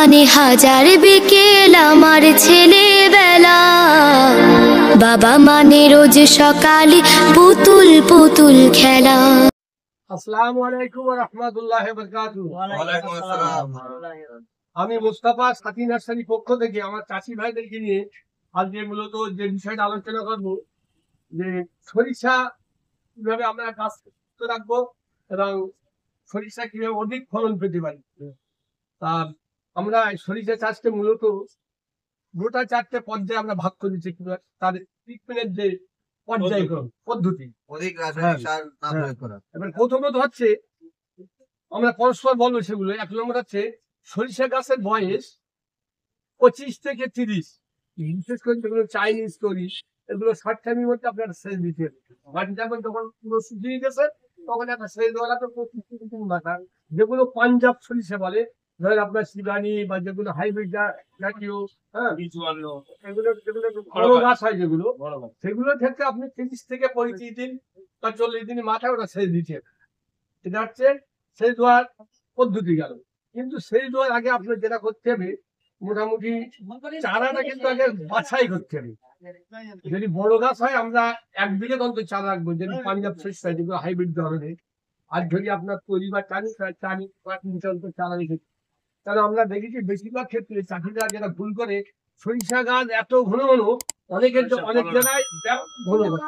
মানে হাজার বিকেল আমার ছেলেবেলা, বাবা মানে রোজ সকালে পুতুল পুতুল খেলা। আসসালামু আলাইকুম ওয়া রাহমাতুল্লাহি ওয়া বারাকাতুহু। ওয়ালাইকুম আসসালাম। আমি মুস্তাফা সাথী নার্সারি পক্ষ থেকে আমার চাষি ভাইদেরকে নিয়ে আজকে মূলত যে বিষয়টা আলোচনা করব, যে সরিষা কিভাবে আমরা গাছ সুস্থ রাখবো এবং সরিষা কিভাবে অধিক ফলন পেতে পারি। তা আমরা এই সরিষা চাষকে মূলত গোটা 4টে পর্যায়ে আমরা ভাগ করে দিচ্ছি, তার ট্রিটমেন্টের যে পর্যায়ক্রম পদ্ধতি। অধিক রাসায়নিক সার না প্রয়োগ করা। এবার প্রথমত হচ্ছে আমরা পরস্পর বলবো সেগুলো। 1 নম্বর হচ্ছে সরিষা গাছের বয়স 25 থেকে 30, বিশেষ করে যেগুলো চাইনিজ করি এগুলো 60 টাইমের মধ্যে আপনার সেচ দিতে হবে। মাটি যখন তখন পুরো শুকিয়ে গেছে তখন একটা সেচ দেওয়া তো 25 থেকে 30 মাস। আর যেগুলো পাঞ্জাব সরিষা বলে, ধরেন আপনার শিবানী বা যেগুলো হাইব্রিড জাতীয়, হ্যাঁ এগুলো যেগুলো বড় গাছ হয় যেগুলো, সেগুলোর ক্ষেত্রে আপনি 30 থেকে 35 দিন বা 40 দিনের মাথায় ওটা সেচ দিতে হবে। এটা হচ্ছে সেচ দেওয়ার পদ্ধতি গেল। কিন্তু সেচ দেওয়ার আগে আপনার যেটা করতে হবে, মোটামুটি চারাটা কিন্তু আগে বাছাই করতে হবে। যদি বড় গাছ হয় আমরা 1 বিঘে অন্তত চারা রাখবো, যদি পাঞ্জাব সরিষা যেগুলো হাইব্রিড ধরনের। আর যদি আপনার পরিবার চানি চারা রেখেছি, কারণ আমরা দেখেছি বেশিরভাগ ক্ষেত্রে চাষিরা যারা ভুল করে, সরিষা গাছ এত ঘন ঘন, অনেকের অনেক জায়গায় ঘন ঘন,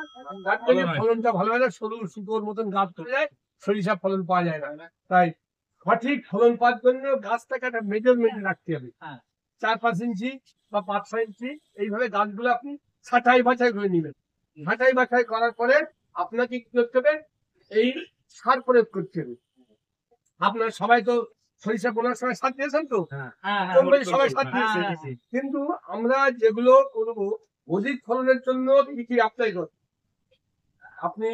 তার জন্য ফলনটা ভালো হয় না, সরু সুতোর মতন গাছ চলে যায়, সরিষা ফলন পাওয়া যায় না। তাই সঠিক ফলন পাওয়ার জন্য গাছটাকে একটা মেজারমেন্ট রাখতে হবে, 4-5 ইঞ্চি বা 5-6 ইঞ্চি এইভাবে গাছগুলো আপনি ছাঁটাই বাছাই করে নেবেন। ছাঁটাই বাছাই করার পরে আপনাকে কি করতে হবে, এই সার প্রয়োগ করতে হবে। আপনার সবাই তো সরিষা বোনার সময় সার দিয়েছেন তো, সবাই সার দিয়েছে, কিন্তু আমরা যেগুলো করবো অধিক ফলনের জন্য কি কি অ্যাপ্লাই করব, আপনি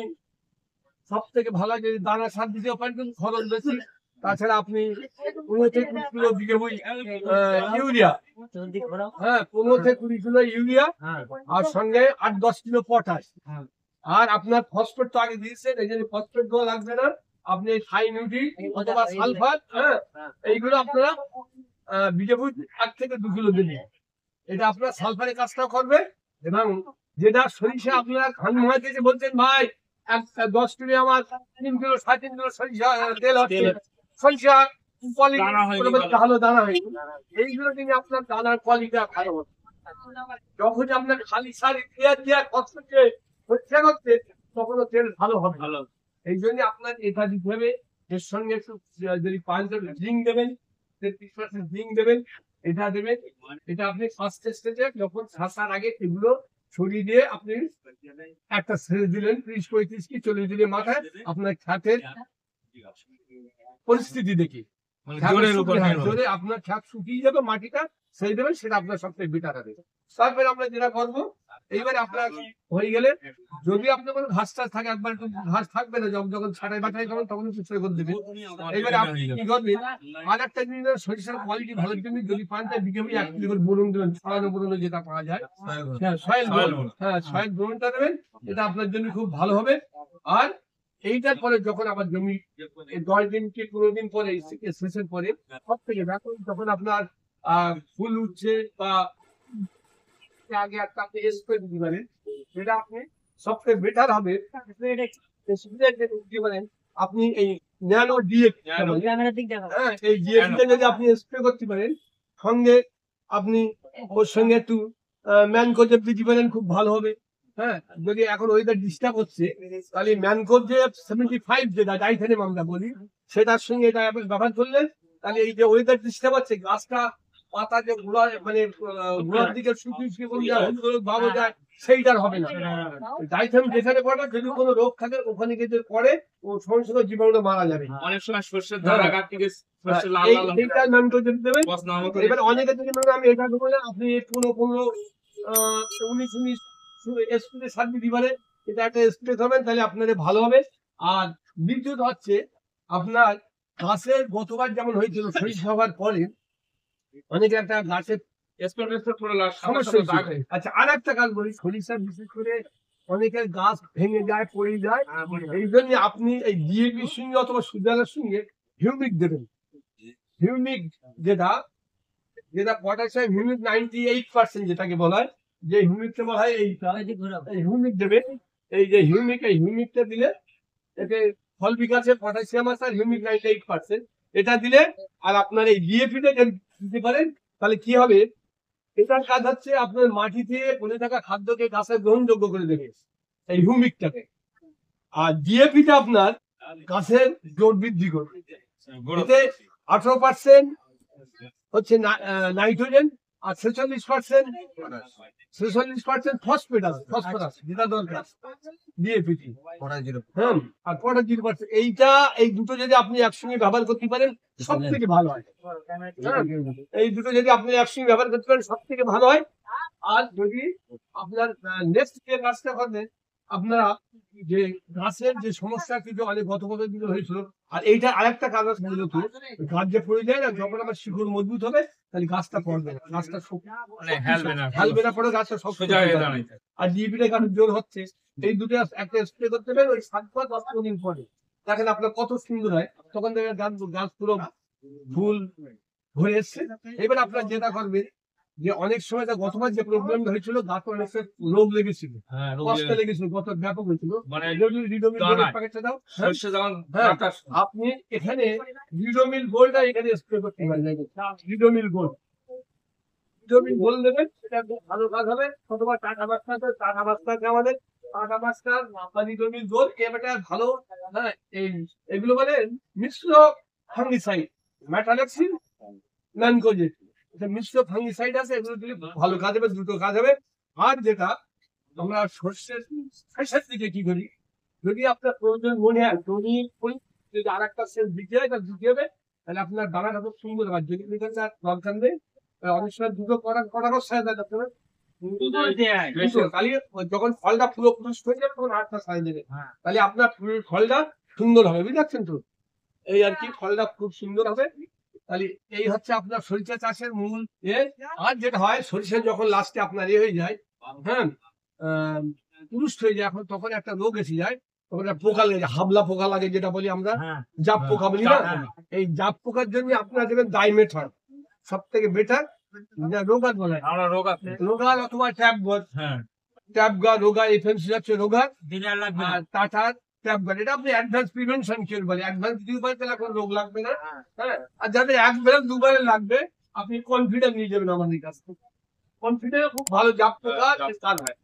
সব থেকে ভালো যদি দানা সার দিতে পারেন কিন্তু ফলন বেশি। তাছাড়া আপনি 15 থেকে 20 কিলো দিকে ইউরিয়া, হ্যাঁ 15 থেকে 20 কিলো ইউরিয়া, আর সঙ্গে 8-10 কিলো পটাশ। আর আপনার ফসফেট তো আগে দিয়েছেন, এই জন্য ফসফেট দেওয়া লাগবে না, আপনি থাইনিউটি অথবা সালফার, হ্যাঁ এইগুলো আপনারা বিঘে 1 থেকে 2 কিলো দিন। এটা আপনার সালফারের কাজটা করবে। এবং যেটা সরিষা আপনারা খান মহাজে বলছেন ভাই 10 কিলো আমার 3 কিলো 3.5 কিলো সরিষা তেল হচ্ছে, সরিষা কোয়ালিটি ভালো দানা হয়, এইগুলো কিন্তু আপনার দানার কোয়ালিটিটা ভালো হবে। যখন আপনার খালি সার দেওয়া কষ্টকে হচ্ছে করছে তখন তেল ভালো হবে। এই জন্য আপনার এটা দিতে হবে। এর সঙ্গে একটু যদি 5 জিঙ্ক দেবেন, 33% জিঙ্ক দেবেন, এটা দেবেন। এটা আপনি ফার্স্ট স্টেজে যখন ছাসার আগে এগুলো ছড়িয়ে দিয়ে আপনি একটা সেচ দিলেন 30-35 কি 40 দিনের মাথায়, আপনার খাতের পরিস্থিতি দেখি জোরে আপনার খাত শুকিয়ে যাবে, মাটিটা সেই দেবেন, সেটা আপনার সবথেকে বেটার হবে। তারপরে আমরা যেটা করবো, এইবারে আপনার হয়ে গেলে যদি আপনার কোনো ঘাস টাস থাকে, একবার ঘাস থাকবে না, যখন ছাটাই বাটাই করবেন তখন সুস্থ করে দেবেন। এবারে আপনি কি করবেন, আর একটা জিনিস সরিষার কোয়ালিটি ভালো জন্য যদি পান তাই বিঘে 1 কিলো করে বোরন দেবেন, ছড়ানো বোরন যেটা পাওয়া যায়, সয়েল বোরনটা দেবেন, এটা আপনার জন্য খুব ভালো হবে। আর এইটার পরে যখন আবার জমি 10 দিন কি 15 দিন পরে শেষের পরে সব থেকে দেখুন, যখন আপনার ফুল উঠছে বা আগে একটা আপনি স্প্রে দিতে পারেন, যেটা আপনি সবথেকে বেটার হবে। আপনি এই ন্যানো ডিএপি, হ্যাঁ এই ডিএপিটা যদি আপনি স্প্রে করতে পারেন, সঙ্গে আপনি ওর সঙ্গে একটু ম্যানকোজেব দিতে পারেন, খুব ভালো হবে। হ্যাঁ যদি এখন ওয়েদার ডিস্টার্ব হচ্ছে তাহলে ম্যানকোজেব 75 যেটা ডাইথেনেম আমরা বলি, সেটার সঙ্গে এটা ব্যবহার করলেন, তাহলে এই যে ওয়েদার ডিস্টার্ব হচ্ছে, গাছটা পাতা যে গোড়ার দিকে শুকিয়ে ভালো যায়, সেইটার হবে না। ডাইথেনেম যেখানে পড়ে যদি কোনো রোগ থাকে ওখানে গিয়ে পড়ে ও সমস্ত জীবাণু মারা যাবে। অনেক সময় সরষের ধারা গাছ থেকে এইটার ম্যানকোজেব দেবেন। এবার অনেকের দিকে আমি এটা দেবো না, আপনি 15-19 স্প্রে সার দিতে পারেন, এটা একটা স্প্রে করবেন, তাহলে আপনাদের ভালো হবে। আর দ্বিতীয়ত হচ্ছে আপনার গাছের গতবার যেমন হয়েছিল সরিষা হওয়ার পরে অনেকে একটা গাছের সমস্যা। আচ্ছা আর একটা কাজ বলি, সরিষা বিশেষ করে অনেকের গাছ ভেঙে যায়, পড়ে যায়, এই জন্য আপনি এই ডিএপির সঙ্গে অথবা সুজলের সঙ্গে হিউমিক দেবেন। হিউমিক যেটা যেটা পটাশিয়াম হিউমিক 98% যেটাকে বলা হয়, যে হিউমিকটা বলা হয় এইটা, এই হিউমিক দেবে। এই যে হিউমিক, এই হিউমিকটা দিলে এতে ফল বিকাশে পটাশিয়াম আছে আর হিউমিক 98%, এটা দিলে আর আপনার এই ডিএপিটা যদি দিতে পারেন তাহলে কি হবে, এটার কাজ হচ্ছে আপনার মাটিতে পড়ে থাকা খাদ্যকে গাছের গ্রহণযোগ্য করে দেবে এই হিউমিকটাকে। আর ডিএপিটা আপনার গাছের জোর বৃদ্ধি করবে। এতে 18% হচ্ছে নাইট্রোজেন আর 46% ফসফরাস যেটা দরকার ডিএপিটি। হ্যাঁ, আর পটাশ 0%। এই দুটো যদি আপনি একসঙ্গে ব্যবহার করতে পারেন সব থেকে ভালো হয়। হ্যাঁ, এই দুটো যদি আপনি একসঙ্গে ব্যবহার করতে পারেন সব থেকে ভালো হয়। আর যদি আপনার নেক্সট যে কাজটা করবেন, আপনারা যে গাছের যে সমস্যা কিছু অনেক গত বছর দিকে হয়েছিল, আর এইটা আরেকটা কাজ আছে মূলত, গাছ যে পড়ে যায় না, যখন আমার শিকড় মজবুত হবে তাহলে গাছটা পড়বে না, গাছটা হেলবে না, পরে গাছটা সব সোজা হয়ে দাঁড়ায়। আর ডিপিটা গাছের জোর হচ্ছে, এই দুটো একটা স্প্রে করতে পারেন ওই 7 দিন পরে, দেখেন আপনার কত সুন্দর হয়, তখন দেখেন গাছ পুরো ফুল ভরে এসছে। এবার আপনার যেটা করবেন, যে অনেক সময় গতবার যে প্রবলেম হয়েছিল, গাছ অনেক রোগ লেগেছিল, কষ্ট লেগেছিল, গত ব্যাপক হয়েছিল, প্যাকেটটা দাও। হ্যাঁ, আপনি এখানে রিডোমিল গোল্ড এখানে স্প্রে করতে পারেন, রিডোমিল গোল্ড দেবেন, সেটা ভালো কাজ হবে। অথবা টাকা বাস্তা আমাদের টাকা বাস্তা রিডোমিল গোল্ড এটা ভালো। হ্যাঁ, এগুলো মানে মিশ্র ফাঙ্গিসাইড, মেটালেক্সিন, ম্যানকোজেব, মিশ্র ফাঙ্গিসাইড আছে, এগুলো দিলে ভালো কাজ হবে, দ্রুত কাজ হবে। আর যেটা আমরা সর্ষের দিকে কি করি, যদি আপনার প্রয়োজন মনে হয় যদি আর একটা সেল দিতে হয় তাহলে দিতে হবে, তাহলে আপনার দানাটা খুব সুন্দর হয়। যদি দরকার নেই, অনেক সময় দুটো করারও সাহায্য করতে হবে। যখন ফলটা পুরো পুষ্ট হয়ে যাবে তখন আরেকটা সাইজ দেবে, তাহলে আপনার ফলটা সুন্দর হবে, বুঝতে পারছেন তো? এই আর কি, ফলটা খুব সুন্দর হবে। তাহলে এই হচ্ছে আপনার সরিষা চাষের মূল আর যেটা হয়, সরিষা যখন লাস্টে আপনার হয়ে যায়, হ্যাঁ, পুরুষ হয়ে যায়, এখন তখন একটা রোগ এসে যায়, তখন একটা পোকা লাগে, হাবলা পোকা লাগে, যেটা বলি আমরা জাপ পোকা বলি না। এই জাপ পোকার জন্য আপনারা দেবেন ডাইমেথর, সব থেকে বেটার। রোগার বলে রোগার অথবা ট্যাবগা, রোগা, এফএমসি হচ্ছে রোগার, টাটার ট্যাবগা, এটা আপনি অ্যাডভান্স প্রিভেনশন কেয়ার বলে। অ্যাডভান্স দিতে তাহলে এখন রোগ লাগবে না। হ্যাঁ, আর যাদের একবারে দুবারে লাগবে, আপনি কনফিডেন্স নিয়ে যাবেন আমাদের কাছ থেকে। কনফিডেন্স খুব ভালো জাপ পোকা কাজ হয়।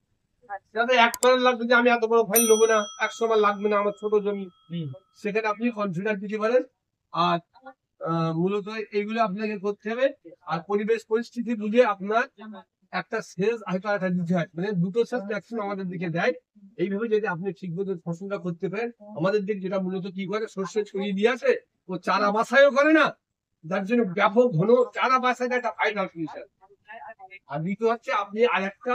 যাদের একবারে লাগবে, যে আমি এত বড় ফাইল নেবো না, 100 বার লাগবে না, আমার ছোট জমি, সেখানে আপনি কনফিডেন্স দিতে পারেন। আর মূলত এইগুলো আপনাকে করতে হবে। আর পরিবেশ পরিস্থিতি বুঝে আপনার একটা সেচ হয়তো একটা দিতে হয়, মানে দুটো সেচ ম্যাক্সিমাম আমাদের দিকে দেয়। এইভাবে যদি আপনি ঠিক মতো ফসলটা করতে পারেন, আমাদের দিকে যেটা মূলত কি করে, সর্ষে ছড়িয়ে দিয়ে আসে, ও চারা বাছাইও করে না, যার জন্য ব্যাপক ঘন চারা বাছাইটা একটা ফাইনাল ফিনিশার। আর দ্বিতীয় হচ্ছে, আপনি আর একটা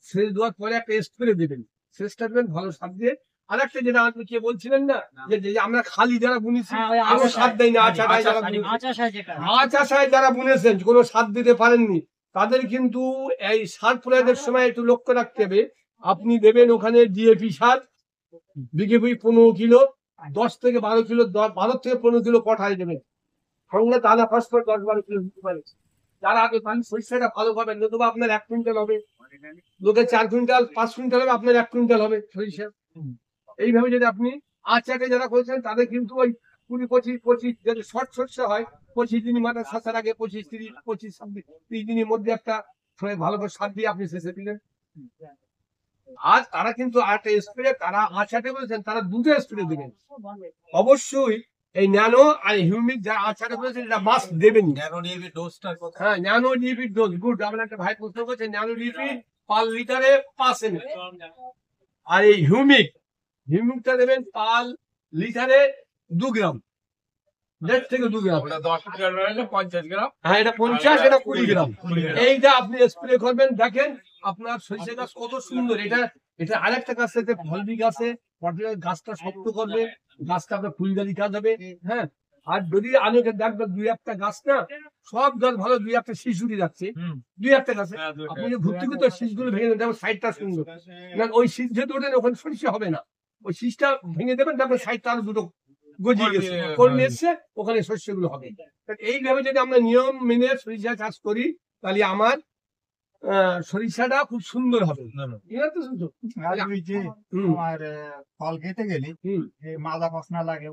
সেচ দেওয়ার পরে একটা স্প্রে দেবেন, সেচটা দেবেন ভালো সার দিয়ে। আর একটা যেটা আপনি কে বলছিলেন না, যে আমরা খালি যারা বুনেছি কোনো সার দেয় না, আচাশায় যারা বুনেছেন কোনো সার দিতে পারেননি, তাদের কিন্তু এই সার প্রয়োগের সময় একটু লক্ষ্য রাখতে হবে। আপনি দেবেন ওখানে ডিএপি সার, বিঘে 15 কিলো, 10 থেকে 12 কিলো, 12 থেকে 15 কিলো পটাশ দেবেন, সঙ্গে দানা ফসফেট 10-12 কিলো দিতে পারে। যারা আগে পান সরিষাটা ভালো পাবেন, নতুবা আপনার 1 কুইন্টাল হবে, লোকে 4 কুইন্টাল 5 কুইন্টাল হবে, আপনার 1 কুইন্টাল হবে সরিষা। এইভাবে যদি আপনি আচাকে যারা করেছেন, তাদের কিন্তু ওই 20-25 যদি শর্ট সরষে হয়, 25 দিন মানে শাসার আগে 25-30 দিনের মধ্যে একটা ভালো করে সার দিয়ে আপনি শেষে দিলেন। আর তারা কিন্তু আরেকটা স্প্রে, তারা আচাকে বলেছেন, তারা দুটো স্প্রে দেবেন অবশ্যই। এই ন্যানো আর হিউমিক যারা আচারে বলেছেন, এটা মাস্ট দেবেন। হ্যাঁ, ন্যানো ডিপি ডোজ, গুড। আপনার একটা ভাই প্রশ্ন করছে, ন্যানো ডিপি পার লিটারে 5 ml, আর এই হিউমিকটা দেবেন পার লিটারে 2 গ্রাম, 1.5 থেকে 2 গ্রাম। 50 গ্রাম। হ্যাঁ, এটা 50, এটা 20 গ্রাম। এইটা আপনি স্প্রে করবেন, দেখেন আপনার সরিষা গাছ কত সুন্দর। এটা আরেকটা গাছ থেকে ফলবি গাছে গাছটা শক্ত করবে, গাছটা আপনার ফুলদারি কাজ হবে। হ্যাঁ, আর যদি অনেকে দেখবেন 2-1টা গাছ না, সব গাছ ভালো, 2-1টা শিশুটি যাচ্ছে, 2-1টা গাছে আপনি ঘুরতে ঘুরতে শীষগুলো ভেঙে দেবেন, সাইডটা সুন্দর। না, ওই শীষ যেহেতু ওঠেন ওখানে সরিষা হবে না, ওই শীষটা ভেঙে দেবেন, তারপরে সাইডটা আরো দুটো গজিয়ে গেছে কর্মী এসছে, ওখানে শস্যগুলো হবে। এইভাবে যদি আমরা নিয়ম মেনে সরিষা চাষ করি তাহলে আমার সরিষাটা খুব সুন্দর হবে। ঠিক আছে তো শুনছো? হুম। ফল খেতে গেলে হুম। মাজা পছনা লাগে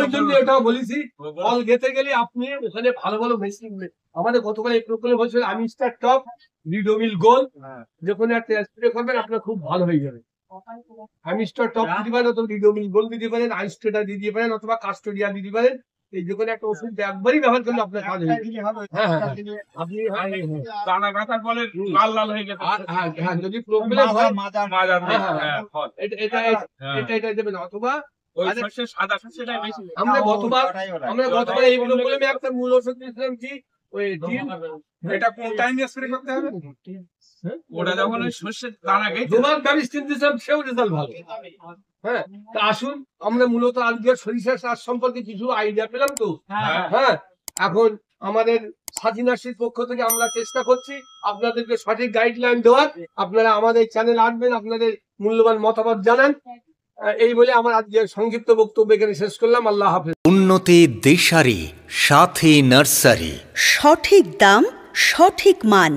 ওই জন্য এটাও বলেছি, ফল খেতে গেলে আপনি ওখানে ভালো ভালো মেশিন, আমাদের গতকাল এই প্রকল্পে বলছিল আমিস্টার টপ, রিডোমিল গোল, যে কোনো একটা স্প্রে করবেন আপনার খুব ভালো হয়ে যাবে। আমিস্টার টপ দিতে পারেন, অথবা রিডোমিল গোল দিতে পারেন, আইস্টেটা দিতে পারেন, অথবা কাস্টোডিয়া দিতে পারেন। এই যে কোনো একটা ওষুধ একবারই ব্যবহার করলে আপনার কাজ হয়ে যাবে। হ্যাঁ, আপনি দানা গাঁথার ফলে লাল লাল হয়ে গেছে। হ্যাঁ, যদি প্রবলেম হয় মাজা ফল। এটা দেবেন, অথবা ওই শস্যের সাদা শস্যটাই বেশি। আমরা গতবার এই প্রবলেমে একটা মূল ওষুধ দিয়েছিলাম কি, ওই ডিল। এটা কোন টাইমে স্প্রে করতে হবে? ওটা যখন ওই শস্যের দানা গেছে দুবার ব্যবস্থা দিয়েছিলাম, সেও রেজাল্ট ভালো। হ্যাঁ, তা আসুন আমরা মূলত আজকে সরিষা চাষ সম্পর্কে কিছু আইডিয়া পেলাম তো। হ্যাঁ, এখন আমাদের সাথী নার্সির পক্ষ থেকে আমরা চেষ্টা করছি আপনাদেরকে সঠিক গাইডলাইন দেওয়ার। আপনারা আমাদের চ্যানেল আসবেন, আপনাদের মূল্যবান মতামত জানান। এই বলে আমার আজকে সংক্ষিপ্ত বক্তব্য এখানে শেষ করলাম। আল্লাহ হাফেজ। উন্নতি দিশারি সাথী নার্সারি। সঠিক দাম, সঠিক মান,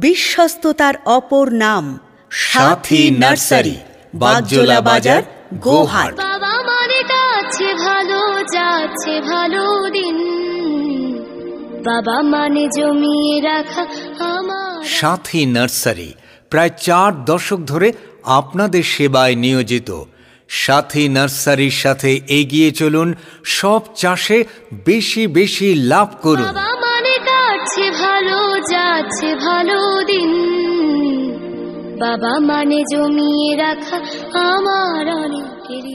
বিশ্বস্ততার অপর নাম সাথী নার্সারি, বাগজোলা বাজার, গোহাট। বাবা মানে কাছে ভালো যাচ্ছে ভালো দিন, বাবা মানে জমিয়ে রাখা আমার। সাথী নার্সারি প্রায় 4 দশক ধরে আপনাদের সেবায় নিয়োজিত। সাথী নার্সারির সাথে এগিয়ে চলুন, সব চাষে বেশি বেশি লাভ করুন। বাবা মানে কাছে ভালো যাচ্ছে ভালো দিন, বাবা মানে জমিয়ে রাখা আমার অনেকেরই।